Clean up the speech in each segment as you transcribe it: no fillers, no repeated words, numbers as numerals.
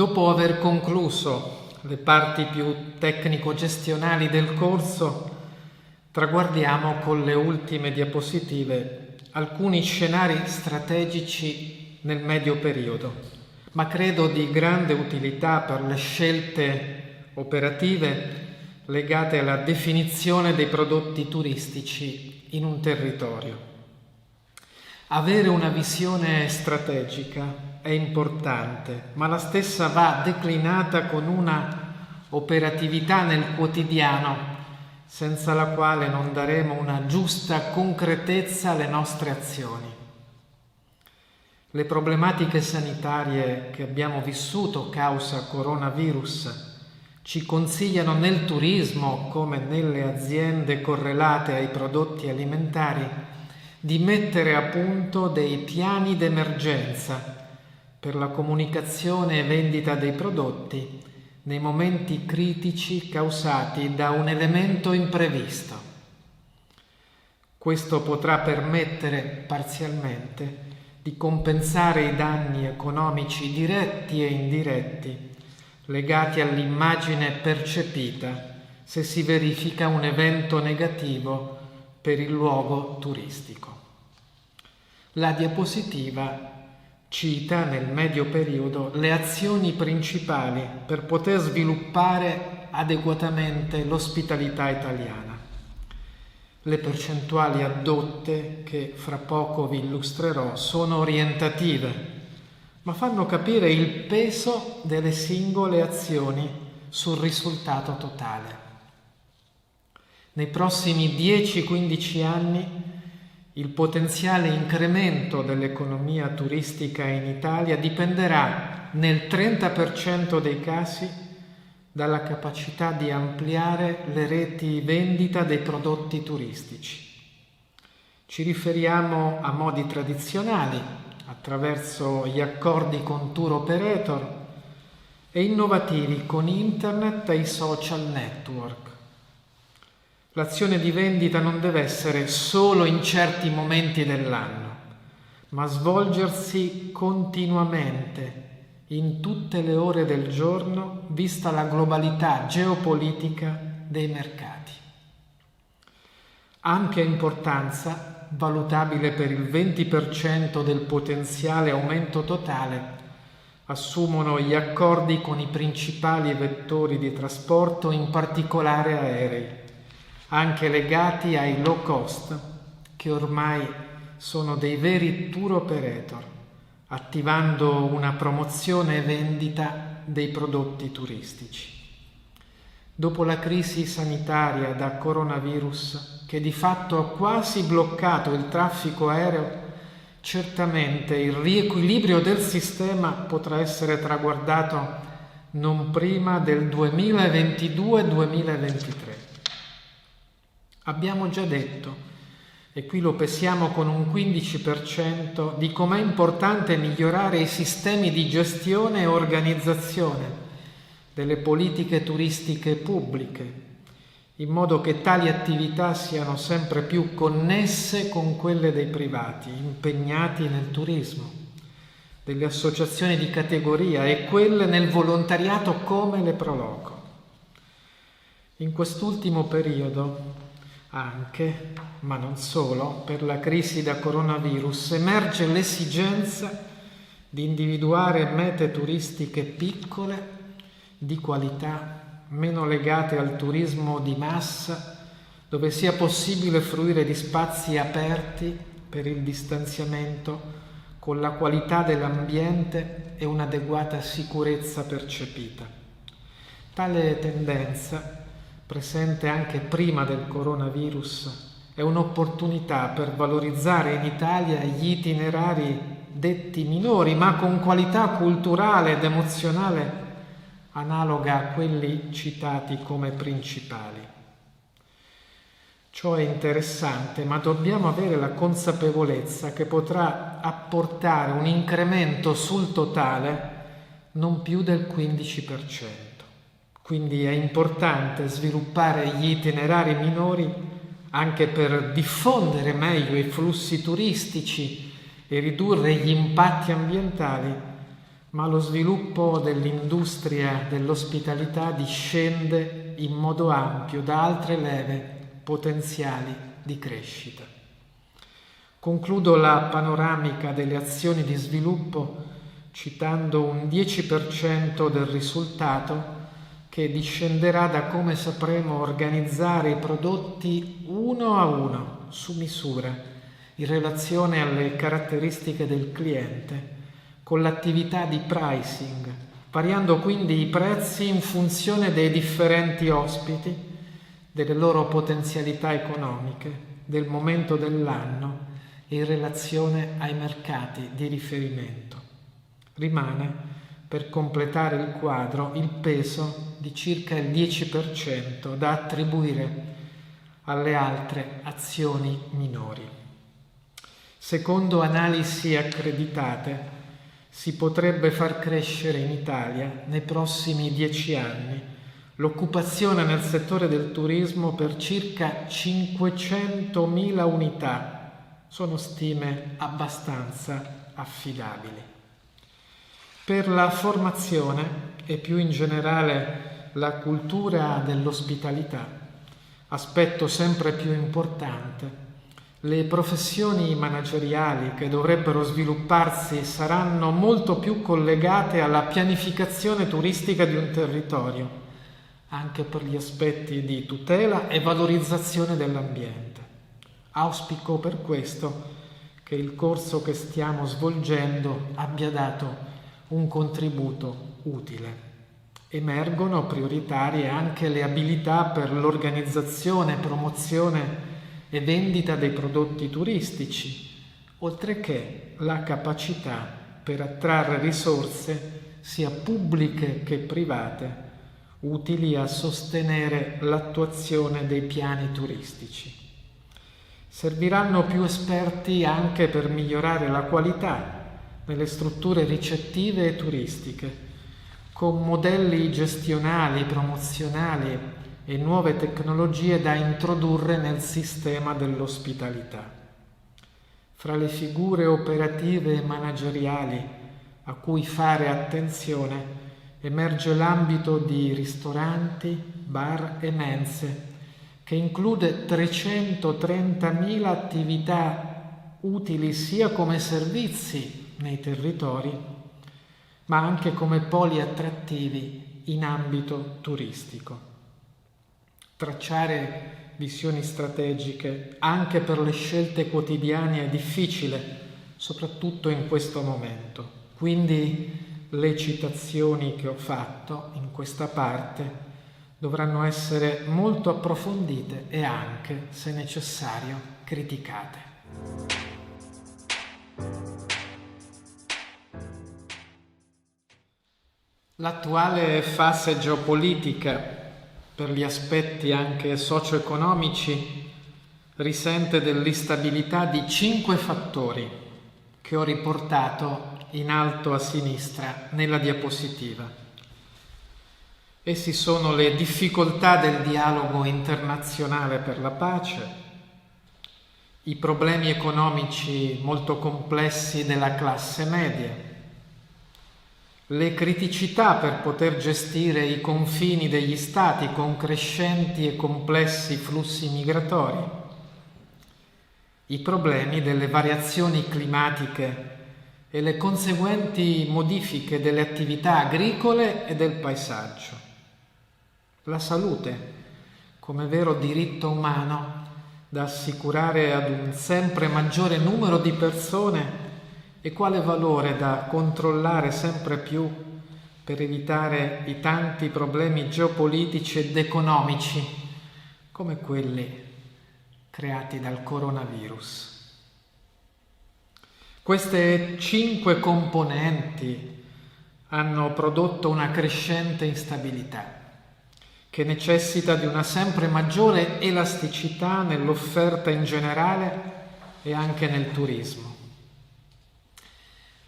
Dopo aver concluso le parti più tecnico-gestionali del corso, traguardiamo con le ultime diapositive alcuni scenari strategici nel medio periodo, ma credo di grande utilità per le scelte operative legate alla definizione dei prodotti turistici in un territorio. Avere una visione strategica è importante, ma la stessa va declinata con una operatività nel quotidiano, senza la quale non daremo una giusta concretezza alle nostre azioni. Le problematiche sanitarie che abbiamo vissuto causa coronavirus ci consigliano nel turismo, come nelle aziende correlate ai prodotti alimentari, di mettere a punto dei piani d'emergenza per la comunicazione e vendita dei prodotti nei momenti critici causati da un elemento imprevisto. Questo potrà permettere parzialmente di compensare i danni economici diretti e indiretti legati all'immagine percepita se si verifica un evento negativo per il luogo turistico. La diapositiva cita nel medio periodo le azioni principali per poter sviluppare adeguatamente l'ospitalità italiana. Le percentuali addotte, che fra poco vi illustrerò, sono orientative, ma fanno capire il peso delle singole azioni sul risultato totale. Nei prossimi 10-15 anni il potenziale incremento dell'economia turistica in Italia dipenderà nel 30% dei casi dalla capacità di ampliare le reti vendita dei prodotti turistici. Ci riferiamo a modi tradizionali, attraverso gli accordi con tour operator, e innovativi con internet e i social network. L'azione di vendita non deve essere solo in certi momenti dell'anno, ma svolgersi continuamente, in tutte le ore del giorno, vista la globalità geopolitica dei mercati. Anche importanza, valutabile per il 20% del potenziale aumento totale, assumono gli accordi con i principali vettori di trasporto, in particolare aerei, anche legati ai low cost, che ormai sono dei veri tour operator, attivando una promozione e vendita dei prodotti turistici. Dopo la crisi sanitaria da coronavirus, che di fatto ha quasi bloccato il traffico aereo, certamente il riequilibrio del sistema potrà essere traguardato non prima del 2022-2023. Abbiamo già detto, e qui lo pesiamo con un 15%, di com'è importante migliorare i sistemi di gestione e organizzazione delle politiche turistiche pubbliche, in modo che tali attività siano sempre più connesse con quelle dei privati impegnati nel turismo, delle associazioni di categoria e quelle nel volontariato come le Proloco. In quest'ultimo periodo anche, ma non solo, per la crisi da coronavirus emerge l'esigenza di individuare mete turistiche piccole, di qualità, meno legate al turismo di massa, dove sia possibile fruire di spazi aperti per il distanziamento, con la qualità dell'ambiente e un'adeguata sicurezza percepita. Tale tendenza, presente anche prima del coronavirus, è un'opportunità per valorizzare in Italia gli itinerari detti minori, ma con qualità culturale ed emozionale analoga a quelli citati come principali. Ciò è interessante, ma dobbiamo avere la consapevolezza che potrà apportare un incremento sul totale non più del 15%. Quindi è importante sviluppare gli itinerari minori anche per diffondere meglio i flussi turistici e ridurre gli impatti ambientali, ma lo sviluppo dell'industria dell'ospitalità discende in modo ampio da altre leve potenziali di crescita. Concludo la panoramica delle azioni di sviluppo citando un 10% del risultato che discenderà da come sapremo organizzare i prodotti uno a uno, su misura, in relazione alle caratteristiche del cliente, con l'attività di pricing, variando quindi i prezzi in funzione dei differenti ospiti, delle loro potenzialità economiche, del momento dell'anno e in relazione ai mercati di riferimento. Rimane, per completare il quadro, il peso di circa il 10% da attribuire alle altre azioni minori. Secondo analisi accreditate, si potrebbe far crescere in Italia nei prossimi 10 anni l'occupazione nel settore del turismo per circa 500.000 unità. Sono stime abbastanza affidabili. Per la formazione e più in generale la cultura dell'ospitalità, aspetto sempre più importante, le professioni manageriali che dovrebbero svilupparsi saranno molto più collegate alla pianificazione turistica di un territorio, anche per gli aspetti di tutela e valorizzazione dell'ambiente. Auspico per questo che il corso che stiamo svolgendo abbia dato un contributo utile. Emergono prioritarie anche le abilità per l'organizzazione, promozione e vendita dei prodotti turistici, oltre che la capacità per attrarre risorse sia pubbliche che private, utili a sostenere l'attuazione dei piani turistici. Serviranno più esperti anche per migliorare la qualità nelle strutture ricettive e turistiche, con modelli gestionali, promozionali e nuove tecnologie da introdurre nel sistema dell'ospitalità. Fra le figure operative e manageriali a cui fare attenzione emerge l'ambito di ristoranti, bar e mense, che include 330.000 attività utili sia come servizi nei territori, ma anche come poli attrattivi in ambito turistico. Tracciare visioni strategiche anche per le scelte quotidiane è difficile, soprattutto in questo momento. Quindi le citazioni che ho fatto in questa parte dovranno essere molto approfondite e anche, se necessario, criticate. L'attuale fase geopolitica, per gli aspetti anche socio-economici, risente dell'instabilità di 5 fattori che ho riportato in alto a sinistra nella diapositiva. Essi sono le difficoltà del dialogo internazionale per la pace, i problemi economici molto complessi della classe media, le criticità per poter gestire i confini degli stati con crescenti e complessi flussi migratori, i problemi delle variazioni climatiche e le conseguenti modifiche delle attività agricole e del paesaggio, la salute come vero diritto umano da assicurare ad un sempre maggiore numero di persone e quale valore da controllare sempre più per evitare i tanti problemi geopolitici ed economici come quelli creati dal coronavirus. Queste 5 componenti hanno prodotto una crescente instabilità che necessita di una sempre maggiore elasticità nell'offerta in generale e anche nel turismo.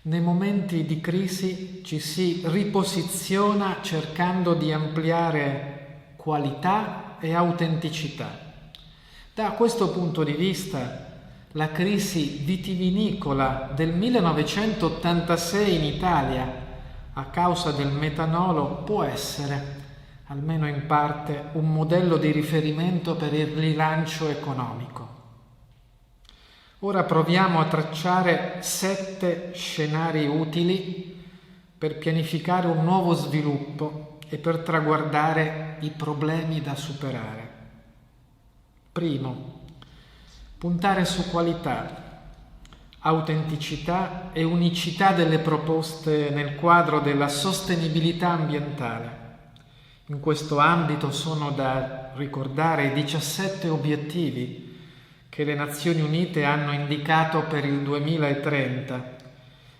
Nei momenti di crisi ci si riposiziona cercando di ampliare qualità e autenticità. Da questo punto di vista, la crisi vitivinicola del 1986 in Italia a causa del metanolo può essere, almeno in parte, un modello di riferimento per il rilancio economico. Ora proviamo a tracciare 7 scenari utili per pianificare un nuovo sviluppo e per traguardare i problemi da superare. Primo, puntare su qualità, autenticità e unicità delle proposte nel quadro della sostenibilità ambientale. In questo ambito sono da ricordare i 17 obiettivi che le Nazioni Unite hanno indicato per il 2030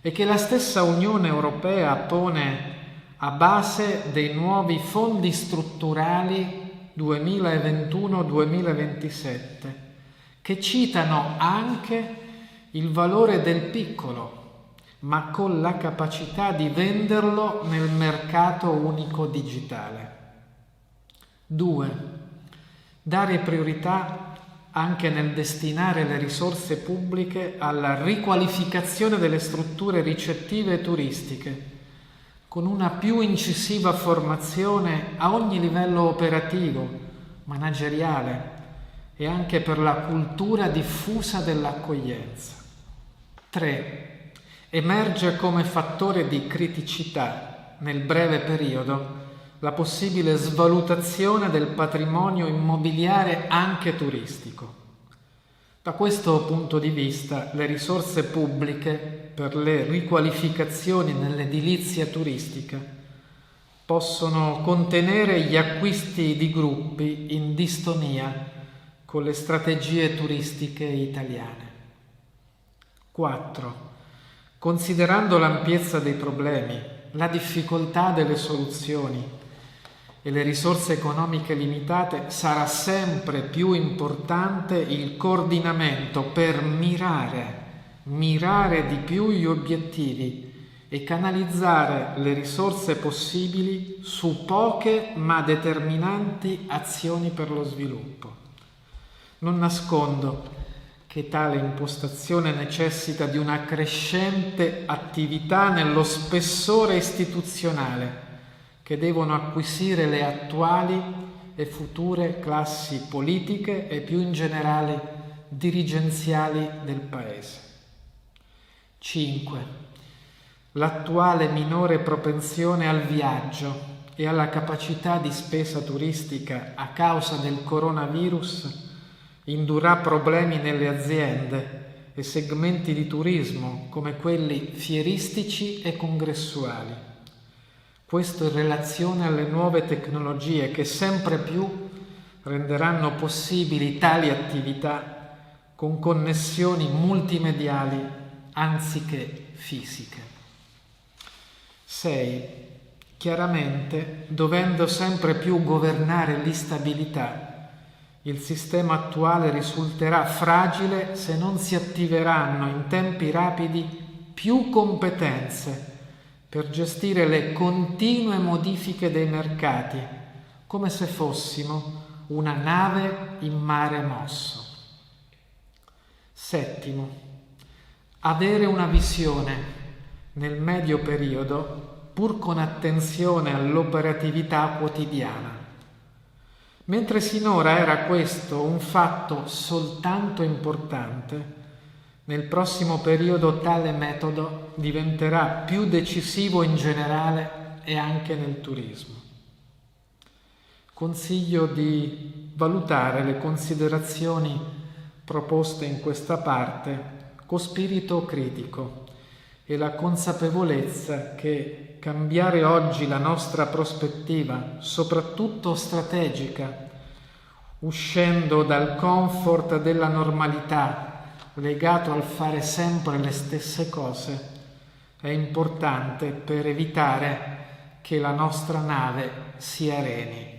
e che la stessa Unione Europea pone a base dei nuovi fondi strutturali 2021-2027, che citano anche il valore del piccolo, ma con la capacità di venderlo nel mercato unico digitale. 2. Dare priorità anche nel destinare le risorse pubbliche alla riqualificazione delle strutture ricettive e turistiche, con una più incisiva formazione a ogni livello operativo, manageriale e anche per la cultura diffusa dell'accoglienza. 3. Emerge come fattore di criticità nel breve periodo la possibile svalutazione del patrimonio immobiliare anche turistico. Da questo punto di vista, le risorse pubbliche per le riqualificazioni nell'edilizia turistica possono contenere gli acquisti di gruppi in distonia con le strategie turistiche italiane. 4. Considerando l'ampiezza dei problemi, la difficoltà delle soluzioni e le risorse economiche limitate, sarà sempre più importante il coordinamento per mirare di più gli obiettivi e canalizzare le risorse possibili su poche ma determinanti azioni per lo sviluppo. Non nascondo che tale impostazione necessita di una crescente attività nello spessore istituzionale che devono acquisire le attuali e future classi politiche e più in generale dirigenziali del Paese. 5. L'attuale minore propensione al viaggio e alla capacità di spesa turistica a causa del coronavirus indurrà problemi nelle aziende e segmenti di turismo come quelli fieristici e congressuali. Questo in relazione alle nuove tecnologie che sempre più renderanno possibili tali attività con connessioni multimediali anziché fisiche. 6. Chiaramente, dovendo sempre più governare l'instabilità, il sistema attuale risulterà fragile se non si attiveranno in tempi rapidi più competenze per gestire le continue modifiche dei mercati, come se fossimo una nave in mare mosso. 7. Avere una visione nel medio periodo, pur con attenzione all'operatività quotidiana. Mentre sinora era questo un fatto soltanto importante, nel prossimo periodo tale metodo diventerà più decisivo in generale e anche nel turismo. Consiglio di valutare le considerazioni proposte in questa parte con spirito critico e la consapevolezza che cambiare oggi la nostra prospettiva, soprattutto strategica, uscendo dal comfort della normalità legato al fare sempre le stesse cose, è importante per evitare che la nostra nave si areni.